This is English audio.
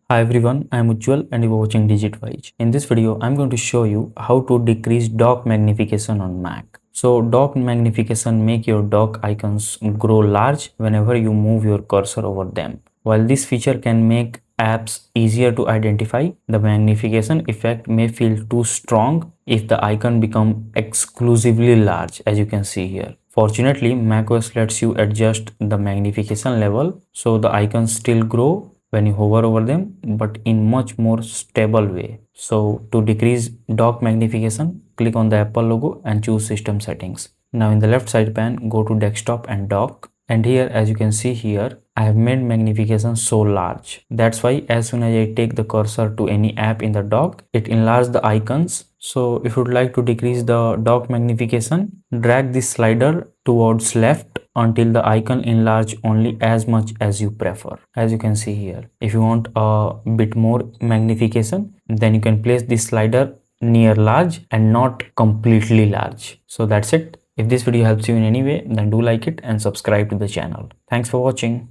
Hi everyone, I am Ujjwal and you are watching DigitWise. In this video, I am going to show you how to decrease dock magnification on Mac. So dock magnification make your dock icons grow large whenever you move your cursor over them. While this feature can make apps easier to identify, the magnification effect may feel too strong if the icon become exclusively large, as you can see here. Fortunately, macOS lets you adjust the magnification level so the icons still grow when you hover over them, but in much more stable way. So to decrease dock magnification, click on the Apple logo and choose system settings. Now in the left side pane, go to desktop and dock. And here, as you can see here, I have made magnification so large. That's why as soon as I take the cursor to any app in the dock, it enlarges the icons. So if you would like to decrease the dock magnification, drag this slider towards left until the icon enlarge only as much as you prefer, as you can see here. If you want a bit more magnification, then you can place this slider near large and not completely large. So that's it. If this video helps you in any way, then do like it and subscribe to the channel. Thanks for watching.